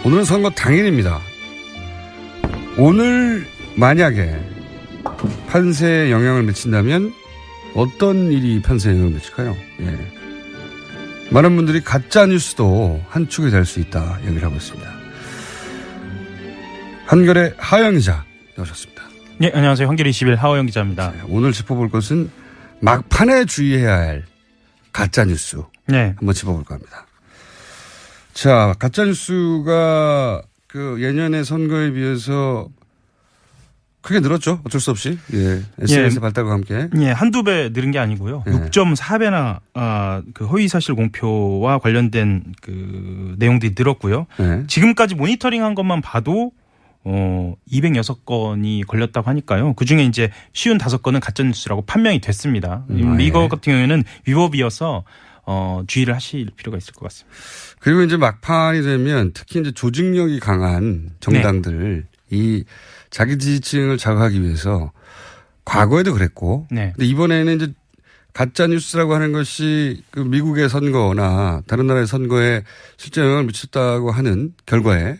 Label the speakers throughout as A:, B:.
A: 오늘은 선거 당일입니다. 오늘 만약에 판세에 영향을 미친다면 어떤 일이 판세에 영향을 미칠까요? 예. 많은 분들이 가짜뉴스도 한 축이 될 수 있다 얘기를 하고 있습니다. 한결의 하영 기자 나오셨습니다.
B: 네, 안녕하세요. 한겨레 21 하호영 기자입니다.
A: 네, 오늘 짚어볼 것은 막판에 주의해야 할 가짜뉴스
B: 네.
A: 한번 짚어볼까 합니다. 자, 가짜뉴스가 그 예년의 선거에 비해서 크게 늘었죠. 어쩔 수 없이. 예. SNS 발달과 함께.
B: 예, 한두 배 늘은 게 아니고요. 6.4배나 그 허위사실 공표와 관련된 그 내용들이 늘었고요. 지금까지 모니터링한 것만 봐도 206건이 걸렸다고 하니까요. 그중에 이제 55건은 가짜뉴스라고 판명이 됐습니다. 이거 같은 경우에는 위법이어서 주의를 하실 필요가 있을 것 같습니다.
A: 그리고 이제 막판이 되면 특히 이제 조직력이 강한 정당들 이 자기 지지층을 자극하기 위해서 과거에도 그랬고 근데 이번에는 이제 가짜뉴스라고 하는 것이 그 미국의 선거나 다른 나라의 선거에 실제 영향을 미쳤다고 하는 결과에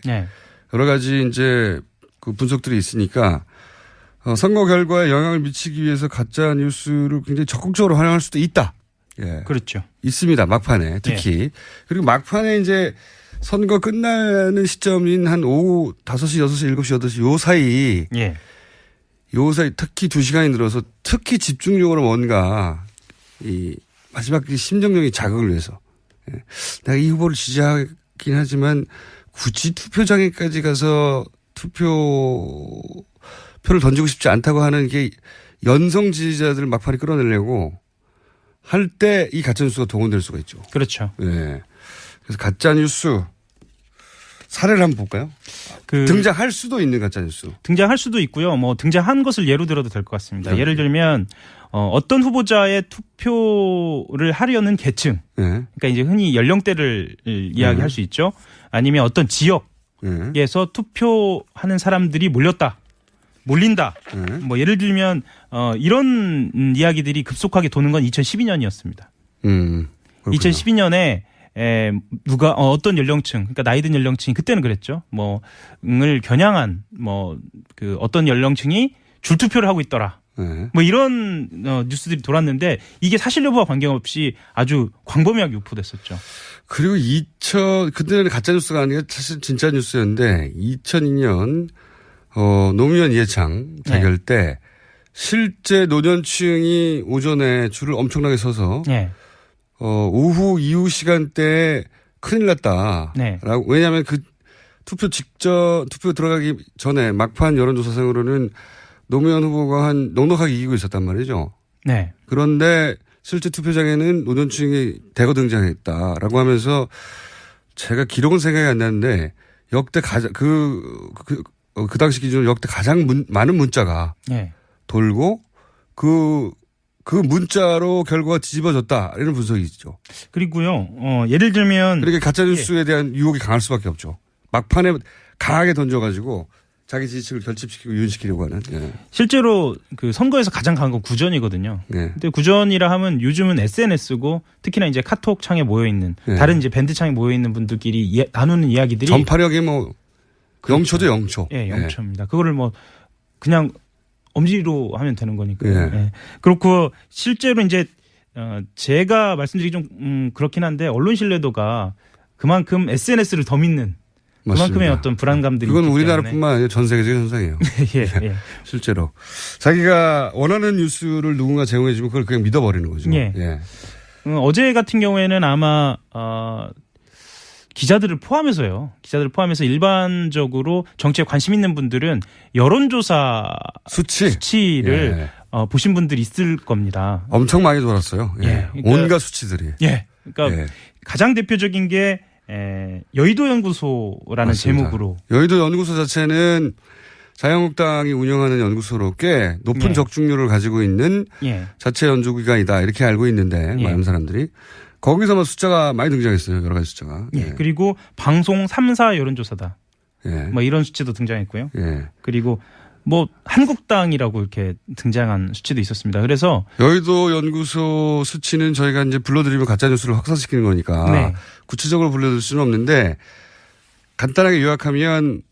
A: 여러 가지 이제 그 분석들이 있으니까 선거 결과에 영향을 미치기 위해서 가짜 뉴스를 굉장히 적극적으로 활용할 수도 있다. 예.
B: 그렇죠. 있습니다.
A: 막판에 특히. 그리고 막판에 이제 선거 끝나는 시점인 한 오후 5시, 6시, 7시, 8시 요 사이. 요 사이 특히 2시간이 늘어서 특히 집중적으로 뭔가 이 마지막 심정적인 자극을 위해서. 예. 내가 이 후보를 지지하긴 하지만 굳이 투표장에까지 가서 투표표를 던지고 싶지 않다고 하는 게 연성 지지자들을 막판에 끌어내려고 할 때 이 가짜뉴스가 동원될 수가 있죠.
B: 그렇죠.
A: 네. 그래서 가짜뉴스 사례를 한번 볼까요? 등장할 수도 있는 가짜뉴스.
B: 등장할 수도 있고요. 뭐 등장한 것을 예로 들어도 될 것 같습니다. 예를 들면 어떤 후보자의 투표를 하려는 계층. 그러니까 이제 흔히 연령대를 이야기할 수 있죠. 아니면 어떤 지역에서 투표하는 사람들이 몰린다. 뭐 예를 들면 이런 이야기들이 급속하게 도는 건 2012년이었습니다. 2012년에 누가 어떤 연령층, 그러니까 나이 든 연령층이 그때는 그랬죠. 뭐을 겨냥한 그 어떤 연령층이 줄투표를 하고 있더라. 뭐 이런 뉴스들이 돌았는데 이게 사실 여부와 관계없이 아주 광범위하게 유포됐었죠.
A: 그리고 그때는 가짜 뉴스가 아니라 사실 진짜 뉴스였는데 2002년 노무현 이해창 대결 때 실제 노년층이 오전에 줄을 엄청나게 서서 오후 이후 시간대에 큰일 났다라고. 왜냐하면 그 투표 들어가기 전에 막판 여론조사상으로는 노무현 후보가 넉넉하게 이기고 있었단 말이죠. 그런데 실제 투표장에는 노년층이 대거 등장했다라고 하면서 제가 기록은 생각이 안 나는데 역대 가장 그 당시 기준으로 역대 가장 많은 문자가 돌고 그 문자로 결과가 뒤집어졌다 이런 분석이 있죠.
B: 그리고요. 예를 들면
A: 그러니까 가짜뉴스에 대한 유혹이 강할 수밖에 없죠. 막판에 강하게 던져가지고 자기 지지층을 결집시키고 유인시키려고 하는.
B: 실제로 그 선거에서 가장 강한 건 구전이거든요. 근데 구전이라 하면 요즘은 SNS고 특히나 이제 카톡 창에 모여 있는 다른 이제 밴드 창에 모여 있는 분들끼리 나누는 이야기들이
A: 전파력이 그렇죠. 0초죠, 0초.
B: 예, 0초입니다. 그거를 그냥 엄지로 하면 되는 거니까요. 그렇고 실제로 이제 제가 말씀드리기 좀 그렇긴 한데 언론 신뢰도가 그만큼 SNS를 더 믿는 그만큼의 어떤 불안감들이
A: 그건 우리나라뿐만 아니라 전 세계적인 현상이에요. 실제로 자기가 원하는 뉴스를 누군가 제공해 주면 그걸 그냥 믿어버리는 거죠.
B: 어제 같은 경우에는 아마 기자들을 포함해서 일반적으로 정치에 관심 있는 분들은 여론조사 수치를 보신 분들이 있을 겁니다.
A: 엄청 많이 돌았어요. 그러니까, 온갖 수치들이.
B: 그러니까 가장 대표적인 게 여의도 연구소라는 맞습니다. 제목으로.
A: 여의도 연구소 자체는 자유한국당이 운영하는 연구소로 꽤 높은 적중률을 가지고 있는 자체 연구기관이다 이렇게 알고 있는데 많은 사람들이. 거기서만 숫자가 많이 등장했어요. 여러 가지 숫자가.
B: 그리고 방송 3사 여론조사다. 뭐 이런 수치도 등장했고요. 그리고 한국당이라고 이렇게 등장한 수치도 있었습니다. 그래서
A: 여의도 연구소 수치는 저희가 이제 불러드리면 가짜뉴스를 확산시키는 거니까 구체적으로 불러드릴 수는 없는데 간단하게 요약하면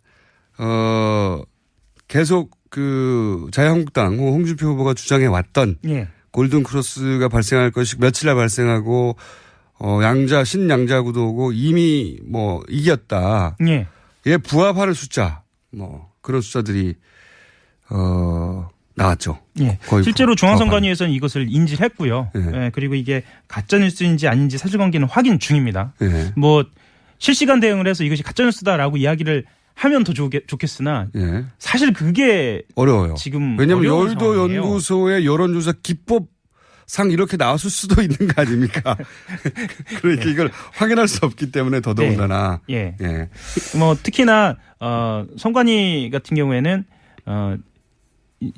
A: 계속 그 자유한국당 홍준표 후보가 주장해 왔던
B: 예.
A: 골든 크로스가 발생할 것이 며칠 날 발생하고 신양자 구도고 이미 뭐 이겼다.
B: 예.
A: 예, 부합하는 숫자 뭐 그런 숫자들이 나왔죠.
B: 예. 실제로 중앙선관위에서는 이것을 인지했고요. 예. 예. 그리고 이게 가짜뉴스인지 아닌지 사실관계는 확인 중입니다.
A: 예.
B: 뭐 실시간 대응을 해서 이것이 가짜뉴스다라고 이야기를 하면 더 좋겠으나
A: 예.
B: 사실 그게
A: 어려워요.
B: 지금
A: 왜냐하면
B: 어려운
A: 여의도
B: 상황이에요.
A: 연구소의 여론조사 기법상 이렇게 나왔을 수도 있는 거 아닙니까? 그러니까
B: 네.
A: 이걸 확인할 수 없기 때문에 더더군다나.
B: 예.
A: 예.
B: 뭐 특히나 선관위 같은 경우에는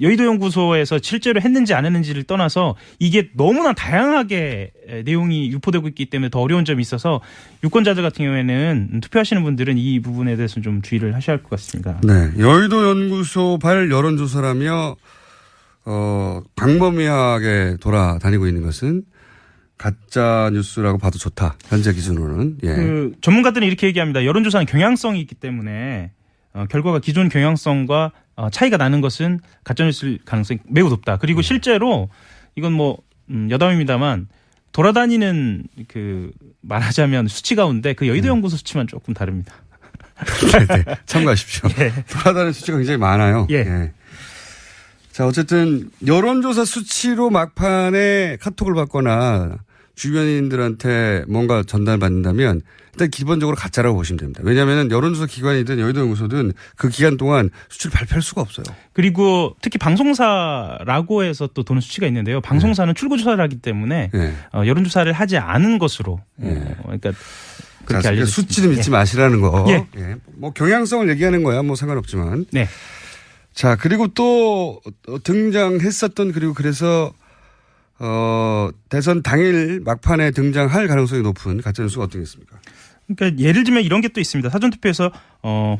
B: 여의도 연구소에서 실제로 했는지 안 했는지를 떠나서 이게 너무나 다양하게 내용이 유포되고 있기 때문에 더 어려운 점이 있어서 유권자들 같은 경우에는 투표하시는 분들은 이 부분에 대해서는 좀 주의를 하셔야 할 것 같습니다.
A: 네. 여의도 연구소 발 여론조사라며 광범위하게 돌아다니고 있는 것은 가짜 뉴스라고 봐도 좋다. 현재 기준으로는. 예.
B: 그 전문가들은 이렇게 얘기합니다. 여론조사는 경향성이 있기 때문에 결과가 기존 경향성과 차이가 나는 것은 가짜뉴스일 가능성이 매우 높다. 그리고 실제로 이건 뭐 여담입니다만 돌아다니는 그 말하자면 수치 가운데 그 여의도 연구소 수치만 조금 다릅니다.
A: 네, 참고하십시오.
B: 예.
A: 돌아다니는 수치가 굉장히 많아요.
B: 예.
A: 예. 자, 어쨌든 여론조사 수치로 막판에 카톡을 받거나 주변인들한테 뭔가 전달받는다면 일단 기본적으로 가짜라고 보시면 됩니다. 왜냐하면 여론조사 기관이든 여의도 연구소든 그 기간 동안 수치를 발표할 수가 없어요.
B: 그리고 특히 방송사라고 해서 또 도는 수치가 있는데요. 방송사는 출구조사를 하기 때문에 여론조사를 하지 않은 것으로 그러니까 그렇게 알려졌습니다.
A: 수치를 믿지 마시라는 거.
B: 예.
A: 예. 뭐 경향성을 얘기하는 거야 뭐 상관없지만.
B: 네.
A: 자, 그리고 또 등장했었던 그리고 그래서 대선 당일 막판에 등장할 가능성이 높은 가짜뉴스가 어떤 게 있습니까?
B: 그러니까 예를 들면 이런 게 또 있습니다. 사전투표에서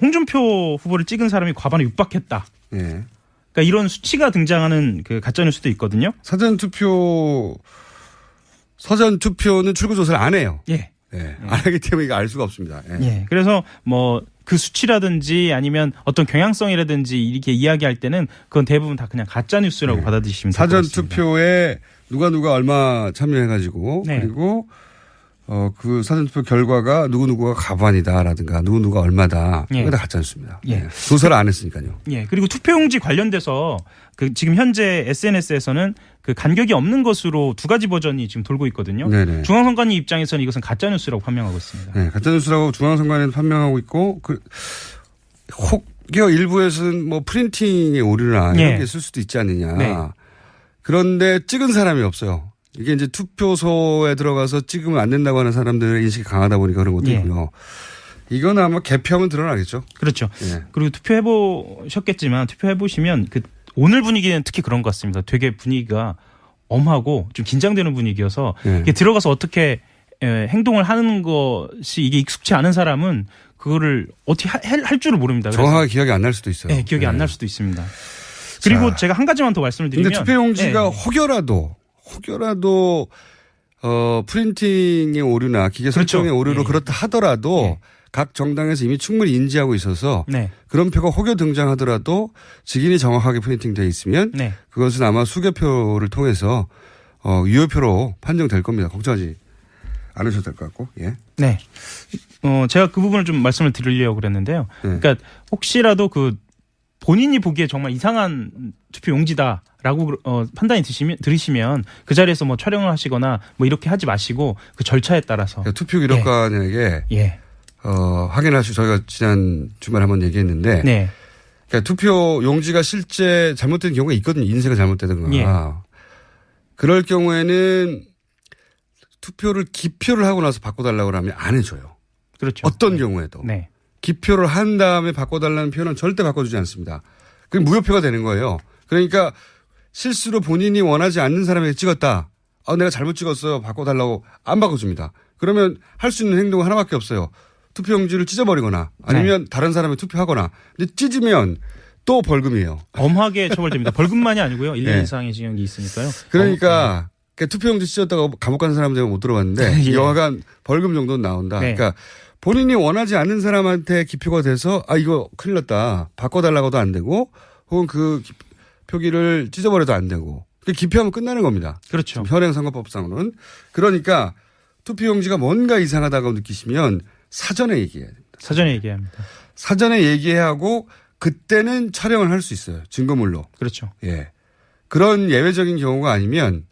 B: 홍준표 후보를 찍은 사람이 과반에 육박했다.
A: 예.
B: 그러니까 이런 수치가 등장하는 그 가짜뉴스도 있거든요.
A: 사전투표는 출구조사를 안 해요.
B: 예.
A: 예. 안 하기 때문에 이거 알 수가 없습니다. 예.
B: 예. 그래서 뭐 그 수치라든지 아니면 어떤 경향성이라든지 이렇게 이야기할 때는 그건 대부분 다 그냥 가짜뉴스라고 받아들이시면 될 것 같습니다.
A: 사전투표에 누가 얼마 참여해가지고
B: 네.
A: 그리고 그 사전투표 결과가 누구가 가반이다라든가 누구가 얼마다
B: 예.
A: 이거 다 가짜뉴스입니다.
B: 예.
A: 예. 조사를 안 했으니까요.
B: 예. 그리고 투표용지 관련돼서 그 지금 현재 SNS에서는 그 간격이 없는 것으로 두 가지 버전이 지금 돌고 있거든요.
A: 네네.
B: 중앙선관위 입장에서는 이것은 가짜뉴스라고 판명하고 있습니다.
A: 네, 가짜뉴스라고 중앙선관위에서 판명하고 있고 혹여 일부에서는 뭐 프린팅의 오류나 이런
B: 예.
A: 게 있을 수도 있지 않느냐.
B: 네.
A: 그런데 찍은 사람이 없어요. 이게 이제 투표소에 들어가서 찍으면 안 된다고 하는 사람들의 인식이 강하다 보니까 그런 것도
B: 예.
A: 있고요. 이건 아마 개표하면 드러나겠죠.
B: 그렇죠.
A: 예.
B: 그리고 투표해보셨겠지만 투표해보시면 그 오늘 분위기는 특히 그런 것 같습니다. 되게 분위기가 엄하고 좀 긴장되는 분위기여서
A: 예.
B: 이게 들어가서 어떻게 행동을 하는 것이 이게 익숙치 않은 사람은 그거를 어떻게 할 줄을 모릅니다. 그래서
A: 정확하게 기억이 안 날 수도 있어요.
B: 네, 기억이
A: 예.
B: 안 날 수도 있습니다. 그리고
A: 자.
B: 제가 한 가지만 더 말씀을 드리면
A: 근데 투표용지가
B: 예.
A: 혹여라도 프린팅의 오류나 기계
B: 그렇죠.
A: 설정의 오류로
B: 예.
A: 그렇다 하더라도 각 정당에서 이미 충분히 인지하고 있어서
B: 네.
A: 그런 표가 혹여 등장하더라도 직인이 정확하게 프린팅되어 있으면
B: 네.
A: 그것은 아마 수개표를 통해서 유효표로 판정될 겁니다. 걱정하지 않으셔도 될 것 같고. 예.
B: 네. 제가 그 부분을 좀 말씀을 드리려고 그랬는데요.
A: 네.
B: 그러니까 혹시라도 그 본인이 보기에 정말 이상한 투표 용지다라고 판단이 들으시면 그 자리에서 뭐 촬영을 하시거나 뭐 이렇게 하지 마시고 그 절차에 따라서
A: 그러니까 투표 기록관에게
B: 예.
A: 확인하시고 저희가 지난 주말에 한번 얘기했는데
B: 네.
A: 그러니까 투표 용지가 실제 잘못된 경우가 있거든요. 인쇄가 잘못되든가.
B: 예.
A: 그럴 경우에는 투표를 기표를 하고 나서 바꿔달라고 하면 안 해줘요.
B: 그렇죠.
A: 어떤 경우에도.
B: 네.
A: 기표를 한 다음에 바꿔달라는 표현은 절대 바꿔주지 않습니다. 그게 무효표가 되는 거예요. 그러니까 실수로 본인이 원하지 않는 사람에게 찍었다. 내가 잘못 찍었어요. 바꿔달라고 안 바꿔줍니다. 그러면 할 수 있는 행동은 하나밖에 없어요. 투표용지를 찢어버리거나 아니면 다른 사람이 투표하거나. 근데 찢으면 또 벌금이에요.
B: 엄하게 처벌됩니다. 벌금만이 아니고요. 1년
A: 네.
B: 이상의 징역이 있으니까요.
A: 그러니까 투표용지 찢었다가 감옥 가는 사람들은 못 들어봤는데
B: 예.
A: 여하간 벌금 정도는 나온다.
B: 네.
A: 그러니까 본인이 원하지 않는 사람한테 기표가 돼서 이거 큰일 났다. 바꿔달라고도 안 되고 혹은 그 표기를 찢어버려도 안 되고 기표하면 끝나는 겁니다.
B: 그렇죠.
A: 현행 선거법상으로는. 그러니까 투표용지가 뭔가 이상하다고 느끼시면 사전에 얘기해야 됩니다.
B: 사전에 얘기합니다.
A: 사전에 얘기해야 하고 그때는 촬영을 할 수 있어요. 증거물로.
B: 그렇죠.
A: 예. 그런 예외적인 경우가 아니면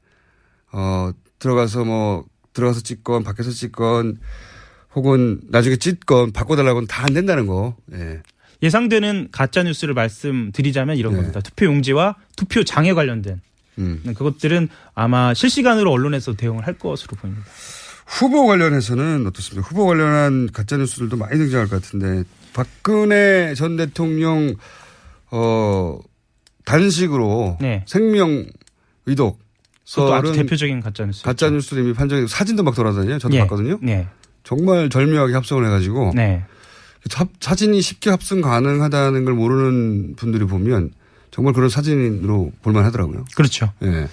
A: 들어가서 찍건 밖에서 찍건 혹은 나중에 찍건 바꿔달라고는 다 안 된다는 거. 예.
B: 예상되는 가짜 뉴스를 말씀드리자면 이런 겁니다. 투표용지와 투표장에 관련된 그것들은 아마 실시간으로 언론에서 대응을 할 것으로 보입니다.
A: 후보 관련해서는 어떻습니까? 후보 관련한 가짜 뉴스들도 많이 등장할 것 같은데 박근혜 전 대통령 단식으로
B: 네.
A: 생명 의독
B: 그것도 아주
A: 썰은
B: 대표적인 가짜 뉴스.
A: 가짜 뉴스로 이미 판정이 사진도 막 돌아다녀요. 저도 봤거든요.
B: 네.
A: 정말 절묘하게 합성을 해가지고
B: 네.
A: 사진이 쉽게 합성 가능하다는 걸 모르는 분들이 보면 정말 그런 사진으로 볼만하더라고요.
B: 그렇죠.
A: 예.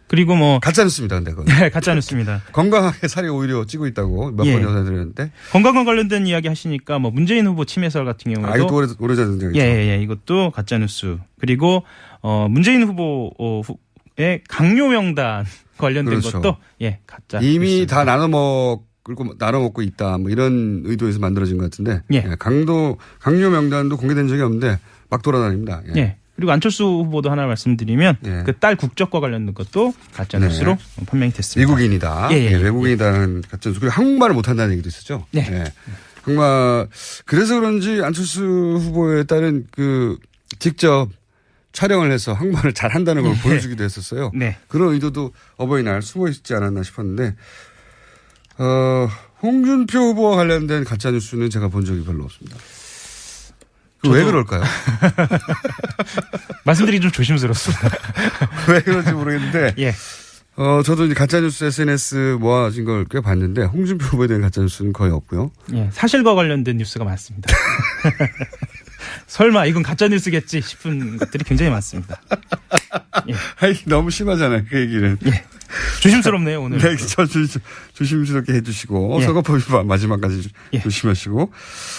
B: 그리고 뭐
A: 가짜 뉴스입니다. 근데 그건.
B: 네, 가짜 뉴스입니다.
A: 건강하게 살이 오히려 찌고 있다고 몇 번 전해드렸는데.
B: 건강과 관련된 이야기 하시니까 뭐 문재인 후보 침해설 같은 경우에도
A: 이것도 오래전 등장했죠.
B: 예, 이것도 가짜 뉴스. 그리고 문재인 후보의 강요 명단 관련된
A: 그렇죠.
B: 것도 가짜.
A: 이미
B: 뉴스입니다.
A: 다 나눠 먹고 있다. 뭐 이런 의도에서 만들어진 것 같은데. 강요 명단도 공개된 적이 없는데 막 돌아다닙니다.
B: 예. 그리고 안철수 후보도 하나 말씀드리면 그 딸 국적과 관련된 것도 가짜 뉴스로 판명이 됐습니다.
A: 외국인이다. 외국인이다는 가짜 뉴스. 그리고 한국말을 못한다는 얘기도 있었죠.
B: 네.
A: 한국말. 그래서 그런지 안철수 후보에 따른 직접 촬영을 해서 한국말을 잘한다는 걸 보여주기도 했었어요.
B: 네.
A: 그런 의도도 어버이날 숨어 있지 않았나 싶었는데 홍준표 후보와 관련된 가짜 뉴스는 제가 본 적이 별로 없습니다. 왜 그럴까요?
B: 말씀드리기 좀 조심스럽습니다.
A: 왜 그런지 모르겠는데. 저도 이제 가짜뉴스 SNS 모아진 걸 꽤 봤는데 홍준표 후보에 대한 가짜뉴스는 거의 없고요.
B: 사실과 관련된 뉴스가 많습니다. 설마 이건 가짜뉴스겠지 싶은 것들이 굉장히 많습니다.
A: 너무 심하잖아요. 그 얘기는.
B: 조심스럽네요 오늘.
A: 네, 조심스럽게 해주시고 선거법 위반 마지막까지 조심하시고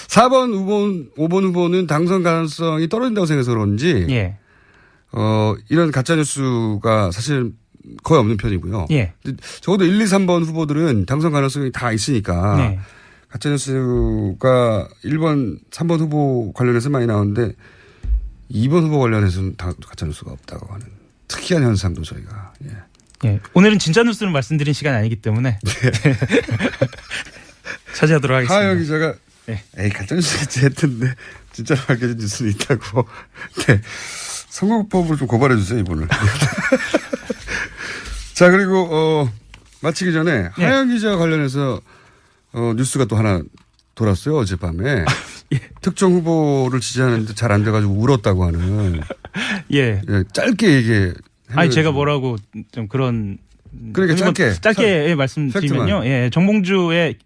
A: 4번, 5번 후보는 당선 가능성이 떨어진다고 생각해서 그런지 이런 가짜뉴스가 사실 거의 없는 편이고요. 적어도 1, 2, 3번 후보들은 당선 가능성이 다 있으니까 가짜뉴스가 1번, 3번 후보 관련해서 많이 나오는데 2번 후보 관련해서는 가짜뉴스가 없다고 하는 특이한 현상도 저희가.
B: 오늘은 진짜 뉴스를 말씀드린 시간이 아니기 때문에 차지하도록 하겠습니다.
A: 하영 기자가 가짜뉴스겠지 했던데 진짜로 밝혀진 뉴스는 있다고. 선거법으로 좀 고발해 주세요 이분을. 자 그리고 마치기 전에 하영 기자 관련해서 뉴스가 또 하나 돌았어요 어젯밤에. 특정 후보를 지지하는데 잘 안 돼가지고 울었다고 하는. 짧게 얘기해.
B: 제가 뭐라고 좀 그런.
A: 그러니까
B: 짧게 말씀드리면요. 정봉주의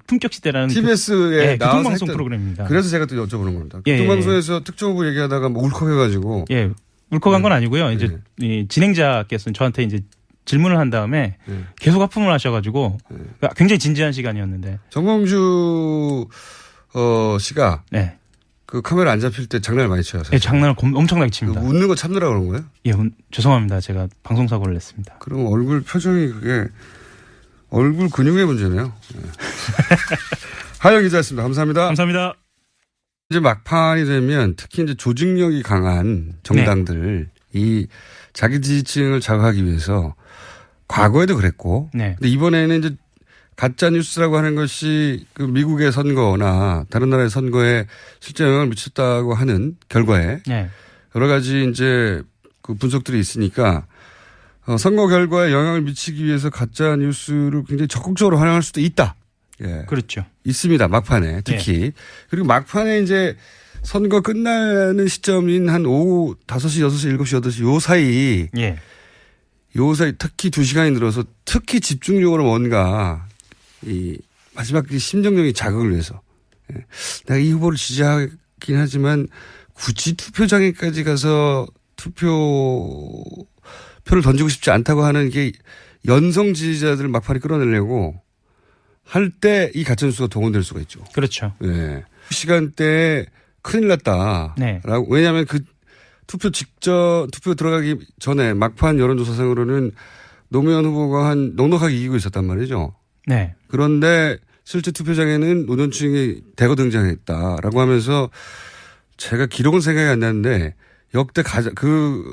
B: 품격시대라는
A: TBS에
B: 교통방송 프로그램입니다.
A: 그래서 제가 또 여쭤보는 겁니다. 교통방송에서 특정 후보 얘기하다가 울컥해가지고.
B: 울컥한 건 아니고요. 이제 이 진행자께서는 저한테 이제 질문을 한 다음에 계속 하품을 하셔가지고 굉장히 진지한 시간이었는데.
A: 정봉주 씨가 그 카메라 안 잡힐 때 장난을 많이 쳐요. 사실.
B: 장난을 엄청나게 칩니다.
A: 웃는 거 참느라고 그런 거예요?
B: 죄송합니다. 제가 방송사고를 냈습니다.
A: 그럼 얼굴 표정이 그게 얼굴 근육의 문제네요. 하영 기자였습니다. 감사합니다.
B: 감사합니다.
A: 이제 막판이 되면 특히 이제 조직력이 강한 정당들 이 자기 지지층을 자극하기 위해서 과거에도 그랬고 근데 이번에는 이제 가짜 뉴스라고 하는 것이 그 미국의 선거나 다른 나라의 선거에 실제 영향을 미쳤다고 하는 결과에 여러 가지 이제 그 분석들이 있으니까 선거 결과에 영향을 미치기 위해서 가짜 뉴스를 굉장히 적극적으로 활용할 수도 있다.
B: 그렇죠.
A: 있습니다. 막판에 특히. 그리고 막판에 이제 선거 끝나는 시점인 한 오후 5시, 6시, 7시, 8시 요 사이 특히 2시간이 늘어서 특히 집중적으로 뭔가 이 마지막 심정적인 자극을 위해서 내가 이 후보를 지지하긴 하지만 굳이 투표장에까지 가서 투표표를 던지고 싶지 않다고 하는 게 연성 지지자들을 막판에 끌어내려고 할 때 이 가짜뉴스가 동원될 수가 있죠.
B: 그렇죠.
A: 예. 시간대에 큰일 났다라고.
B: 네.
A: 왜냐하면 그 투표 들어가기 전에 막판 여론조사상으로는 노무현 후보가 넉넉하게 이기고 있었단 말이죠.
B: 네.
A: 그런데 실제 투표장에는 노년층이 대거 등장했다라고 하면서 제가 기록은 생각이 안 나는데 역대 그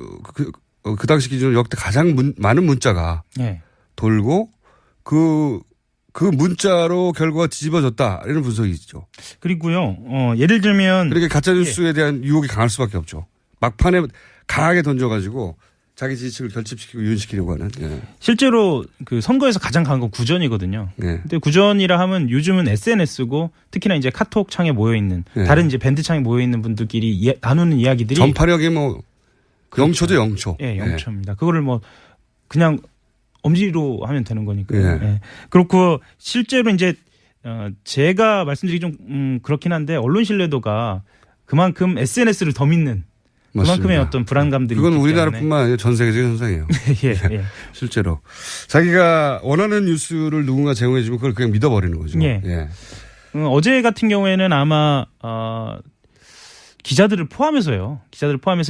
A: 당시 기준으로 역대 가장 많은 문자가
B: 네.
A: 돌고 그 문자로 결과가 뒤집어졌다 이런 분석이 있죠.
B: 그리고요. 예를 들면
A: 그렇게 가짜뉴스에 대한 유혹이 강할 수밖에 없죠. 막판에 강하게 던져가지고 자기 지지층을 결집시키고 유인시키려고 하는. 예.
B: 실제로 그 선거에서 가장 강한 건 구전이거든요.
A: 예.
B: 근데 구전이라 하면 요즘은 SNS고 특히나 이제 카톡 창에 모여 있는
A: 예.
B: 다른 이제 밴드 창에 모여 있는 분들끼리 나누는 이야기들이
A: 전파력이 뭐
B: 그렇죠.
A: 0초죠 0초.
B: 예, 0초입니다. 그거를 뭐 그냥 엄지로 하면 되는 거니까요.
A: 예.
B: 예. 그렇고 실제로 이제 제가 말씀드리기 좀 그렇긴 한데 언론 신뢰도가 그만큼 SNS를 더 믿는 그만큼의
A: 맞습니다.
B: 어떤 불안감들이
A: 그건
B: 있기
A: 우리나라뿐만 아니라 전 세계적인 현상이에요.
B: 예, 예.
A: 실제로 자기가 원하는 뉴스를 누군가 제공해주면 그걸 그냥 믿어버리는 거죠.
B: 예.
A: 예.
B: 어제 같은 경우에는 아마 기자들을 포함해서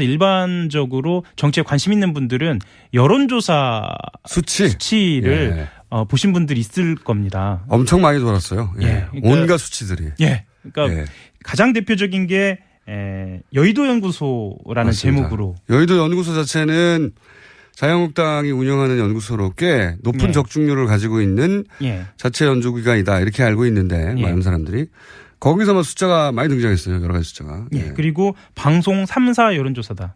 B: 일반적으로 정치에 관심 있는 분들은 여론조사 수치를
A: 예.
B: 보신 분들이 있을 겁니다.
A: 엄청 많이 돌았어요. 예.
B: 예. 그러니까
A: 온갖 수치들이.
B: 예. 그러니까
A: 예.
B: 가장 대표적인 게 여의도 연구소라는
A: 맞습니다.
B: 제목으로.
A: 여의도 연구소 자체는 자유한국당이 운영하는 연구소로 꽤 높은
B: 예.
A: 적중률을 가지고 있는
B: 예.
A: 자체 연구기관이다 이렇게 알고 있는데
B: 예.
A: 많은 사람들이 거기서만 숫자가 많이 등장했어요. 여러 가지 숫자가.
B: 예. 그리고 방송 3사 여론조사다.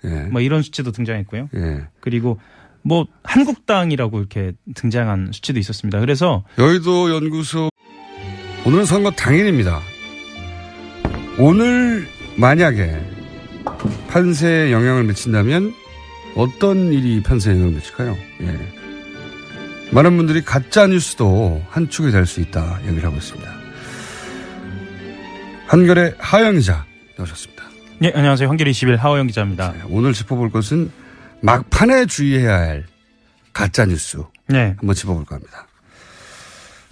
A: 예.
B: 뭐 이런 수치도 등장했고요.
A: 예.
B: 그리고 뭐 한국당이라고 이렇게 등장한 수치도 있었습니다. 그래서
A: 여의도 연구소 오늘은 선거 당일입니다. 오늘 만약에 판세에 영향을 미친다면 어떤 일이 판세에 영향을 미칠까요? 예. 많은 분들이 가짜 뉴스도 한 축이 될 수 있다 얘기를 하고 있습니다. 한결의 하영 기자 나오셨습니다.
B: 네, 안녕하세요. 한겨레 21 하호영 기자입니다.
A: 오늘 짚어볼 것은 막판에 주의해야 할 가짜 뉴스
B: 네.
A: 한번 짚어볼까 합니다.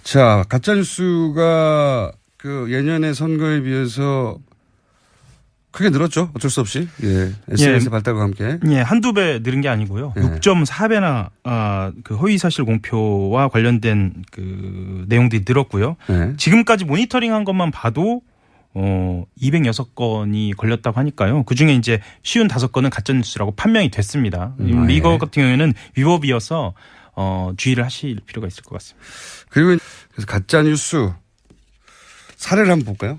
A: 자, 가짜 뉴스가 그 예년의 선거에 비해서 크게 늘었죠. 어쩔 수 없이. 예. SNS 발달과 함께.
B: 예, 한두 배 늘은 게 아니고요.
A: 예.
B: 6.4배나 그 허위 사실 공표와 관련된 그 내용들이 늘었고요.
A: 예.
B: 지금까지 모니터링한 것만 봐도 206건이 걸렸다고 하니까요. 그중에 이제 55건은 가짜 뉴스라고 판명이 됐습니다. 이거 같은 경우에는 위법이어서 주의를 하실 필요가 있을 것 같습니다.
A: 그리고 그래서 가짜 뉴스 사례를 한번 볼까요?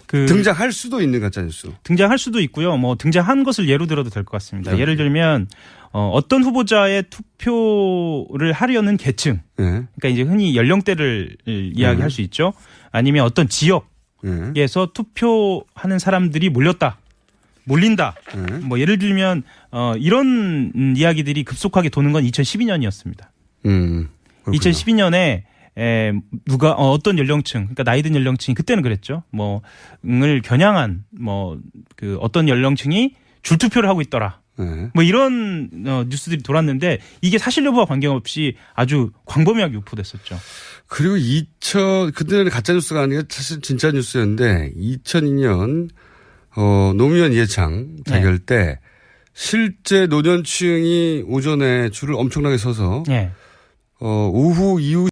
A: 등장할 수도 있는 가짜 뉴스.
B: 등장할 수도 있고요. 뭐 등장한 것을 예로 들어도 될 것 같습니다. 예를 들면 어떤 후보자의 투표를 하려는 계층. 그러니까 이제 흔히 연령대를 이야기할 수 있죠. 아니면 어떤 지역에서 투표하는 사람들이 몰린다. 뭐 예를 들면 이런 이야기들이 급속하게 도는 건 2012년이었습니다. 2012년에 누가 어떤 연령층, 그러니까 나이 든 연령층이 그때는 그랬죠. 을 겨냥한 그 어떤 연령층이 줄투표를 하고 있더라. 뭐 이런 뉴스들이 돌았는데 이게 사실 여부와 관계없이 아주 광범위하게 유포됐었죠.
A: 그리고 그때는 가짜 뉴스가 아니라 사실 진짜 뉴스였는데 2002년 노무현 이해창 대결 때 실제 노년층이 오전에 줄을 엄청나게 서서 오후 이후